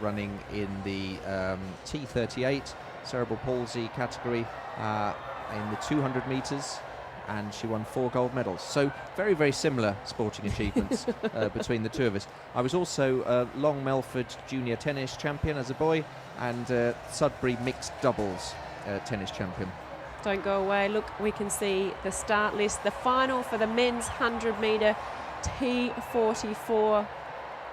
running in the T38 cerebral palsy category in the 200 metres, and she won 4 gold medals. So very, very similar sporting achievements between the two of us. I was also a Long Melford junior tennis champion as a boy, and Sudbury mixed doubles tennis champion. Don't go away. Look, we can see the start list. The final for the men's 100-metre T44.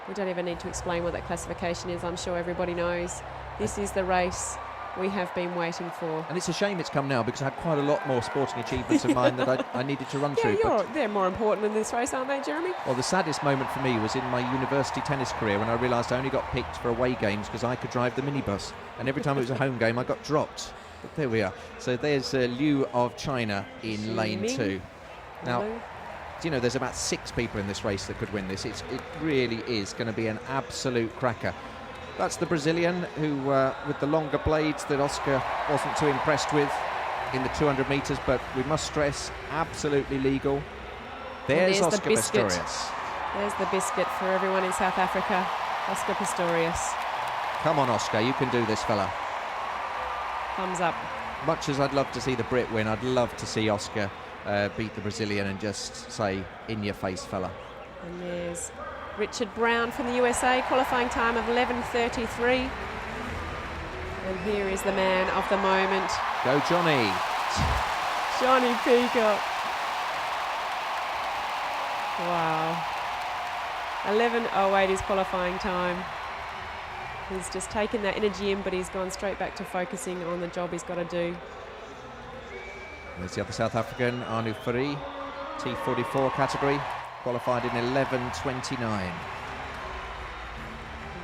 We don't even need to explain what that classification is. I'm sure everybody knows. This is the race we have been waiting for. And it's a shame it's come now, because I had quite a lot more sporting achievements of mine that I needed to run through. They're more important in this race, aren't they, Jeremy? Well, the saddest moment for me was in my university tennis career when I realised I only got picked for away games because I could drive the minibus. And every time it was a home game, I got dropped. But there we are. So there's Liu of China in lane 2. Now, do you know, there's about 6 people in this race that could win this. It really is going to be an absolute cracker. That's the Brazilian who, with the longer blades that Oscar wasn't too impressed with in the 200 metres, but we must stress, absolutely legal. There's Oscar Pistorius. There's the biscuit for everyone in South Africa, Oscar Pistorius. Come on, Oscar, you can do this, fella. Thumbs up. Much as I'd love to see the Brit win, I'd love to see Oscar beat the Brazilian and just say, in your face, fella. And there's Richard BROWNE from the USA, qualifying time of 11:33. And here is the man of the moment. Go, Jonnie. Jonnie PEACOCK. Wow. 11:08 is qualifying time. He's just taken that energy in, but he's gone straight back to focusing on the job he's got to do. There's the other South African, Arnu FOURIE, T44 category, qualified in 11:29.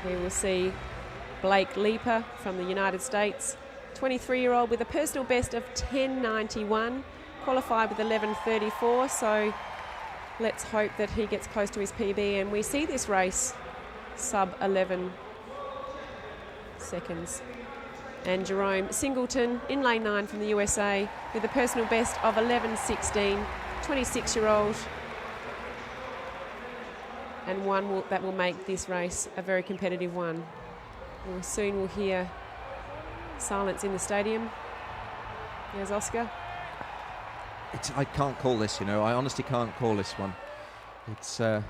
We will see Blake Leaper from the United States, 23-year-old with a personal best of 10:91, qualified with 11:34. So let's hope that he gets close to his PB and we see this race sub 11 seconds. And Jerome Singleton in lane 9 from the USA with a personal best of 11:16, 26-year-old, and one that will make this race a very competitive one. Soon we'll hear silence in the stadium. There's Oscar. I can't call this, you know. I honestly can't call this one. It's a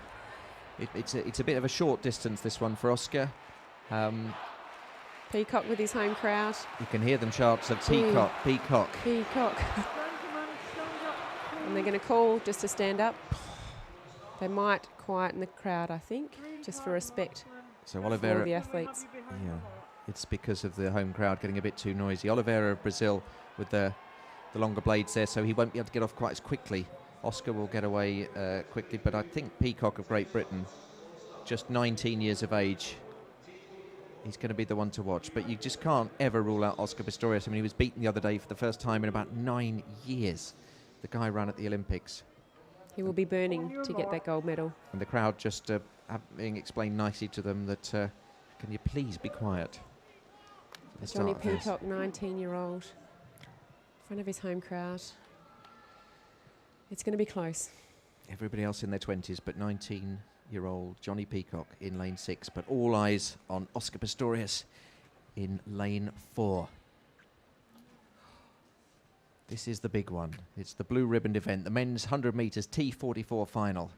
bit of a short distance, this one, for Oscar. PEACOCK with his home crowd. You can hear them shouts of PEACOCK, PEACOCK. PEACOCK. And they're going to call just to stand up. They might quieten the crowd, I think, just for respect so for the athletes. Yeah, it's because of the home crowd getting a bit too noisy. Oliveira of Brazil with the longer blades there, so he won't be able to get off quite as quickly. Oscar will get away quickly, but I think PEACOCK of Great Britain, just 19 years of age, he's going to be the one to watch. But you just can't ever rule out Oscar Pistorius. I mean, he was beaten the other day for the first time in about 9 years. The guy ran at the Olympics. He will be burning to get that gold medal. And the crowd just having explained nicely to them that, can you please be quiet? Jonnie PEACOCK, 19-year-old, in front of his home crowd. It's going to be close. Everybody else in their 20s, but 19-year-old Jonnie PEACOCK in lane 6. But all eyes on Oscar Pistorius in lane 4. This is the big one. It's the blue ribbon event, the men's 100 metres T44 final.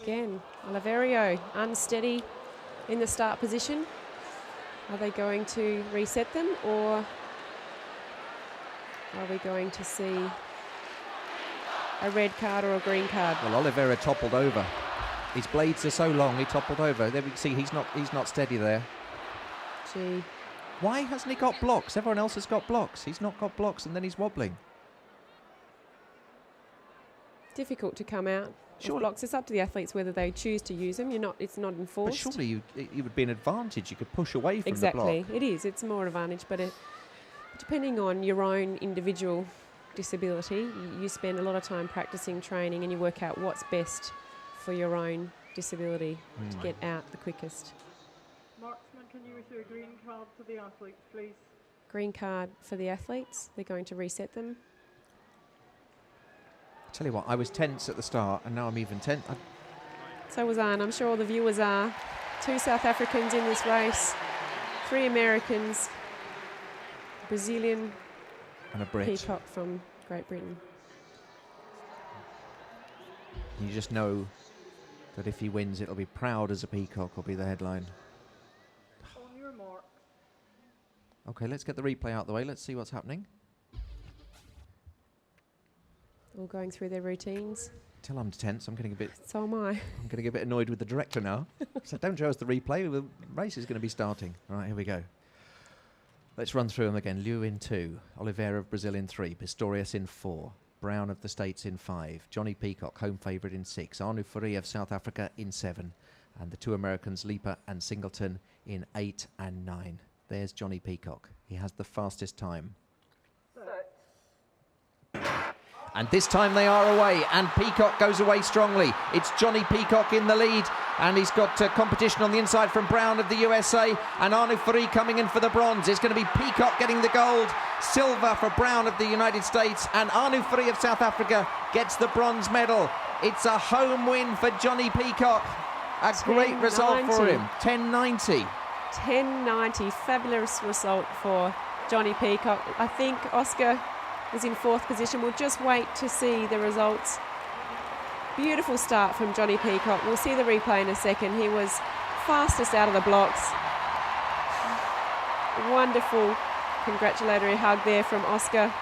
Again, Oliveira unsteady in the start position. Are they going to reset them, or are we going to see a red card or a green card? Well, Oliveira toppled over. His blades are so long, he toppled over. There we can see he's not steady there. Gee. Why hasn't he got blocks? Everyone else has got blocks. He's not got blocks, and then he's wobbling. Difficult to come out. Sure. Blocks. It's up to the athletes whether they choose to use them. It's not enforced. But surely it would be an advantage. You could push away from the block. Exactly. It is. It's more advantage, but depending on your own individual disability, you spend a lot of time practicing, training, and you work out what's best for your own disability to get out the quickest. Marksman, can you issue a green card to the athletes, please? Green card for the athletes. They're going to reset them. Tell you what, I was tense at the start, and now I'm even tense. So was I, and I'm sure all the viewers are. 2 South Africans in this race, 3 Americans, Brazilian, And a Brit. Peacock from Great Britain. You just know that if he wins, it'll be proud as a peacock, will be the headline. On your mark. Okay, let's get the replay out the way. Let's see what's happening. All going through their routines. Till I'm tense, I'm getting a bit. So am I. I'm getting a bit annoyed with the director now. So don't show us the replay. The race is going to be starting. All right, here we go. Let's run through them again. Liu in 2, Oliveira of Brazil in 3, Pistorius in 4, Browne of the States in 5, Jonnie PEACOCK, home favourite, in 6, Arnu FOURIE of South Africa in 7, and the 2 Americans, Leaper and Singleton, in 8 and 9. There's Jonnie PEACOCK. He has the fastest time. And this time they are away, and Peacock goes away strongly. It's Jonnie PEACOCK in the lead, and he's got competition on the inside from Browne of the USA, and Arnu FOURIE coming in for the bronze. It's going to be PEACOCK getting the gold, silver for Browne of the United States, and Arnu FOURIE of South Africa gets the bronze medal. It's a home win for Jonnie PEACOCK. A great result for him, 10.90. 10.90, fabulous result for Jonnie PEACOCK. I think Oscar was in 4th position. We'll just wait to see the results. Beautiful start from Jonnie PEACOCK. We'll see the replay in a second. He was fastest out of the blocks. Wonderful congratulatory hug there from Oscar.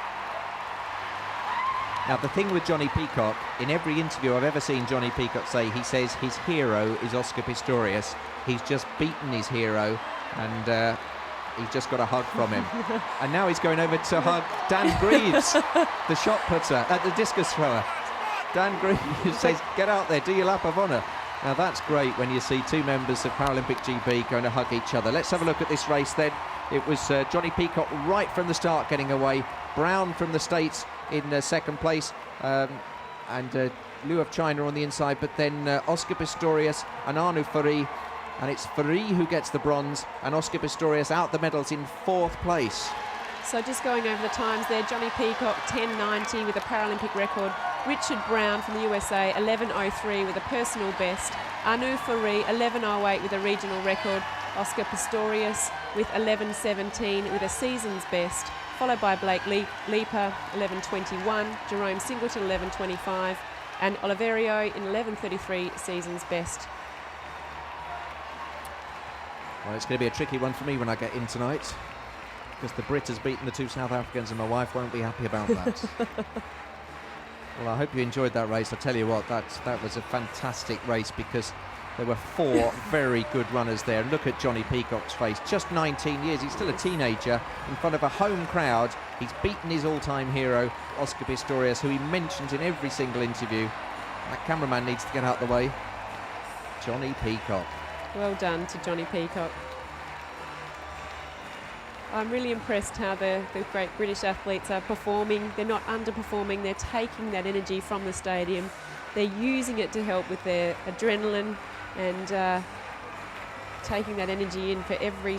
Now, the thing with Jonnie PEACOCK, in every interview I've ever seen Jonnie PEACOCK say, he says his hero is Oscar Pistorius. He's just beaten his hero, and he's just got a hug from him. And now he's going over to hug Dan Greaves, the shot putter, the discus thrower. Dan Greaves says, get out there, do your lap of honour. Now that's great when you see 2 members of Paralympic GB going to hug each other. Let's have a look at this race then. It was Jonnie PEACOCK right from the start getting away. Browne from the States in 2nd place. And Liu of China on the inside. But then Oscar Pistorius and Arnu FOURIE. And it's FOURIE who gets the bronze, and Oscar Pistorius out the medals in 4th place. So just going over the times there, Jonnie PEACOCK 10.90 with a Paralympic record. Richard BROWNE from the USA 11.03 with a personal best. Arnu FOURIE 11.08 with a regional record. Oscar Pistorius with 11.17 with a season's best, followed by Blake Leaper 11.21, Jerome Singleton 11.25, and Oliveira in 11.33 season's best. Well, it's going to be a tricky one for me when I get in tonight, because the Brit has beaten the 2 South Africans, and my wife won't be happy about that. Well, I hope you enjoyed that race. I tell you what, that was a fantastic race, because there were 4 very good runners there. Look at Jonnie PEACOCK's face, just 19 years. He's still a teenager in front of a home crowd. He's beaten his all-time hero, Oscar Pistorius, who he mentions in every single interview. That cameraman needs to get out the way. Jonnie PEACOCK. Well done to Jonnie PEACOCK. I'm really impressed how the great British athletes are performing. They're not underperforming. They're taking that energy from the stadium. They're using it to help with their adrenaline and taking that energy in for every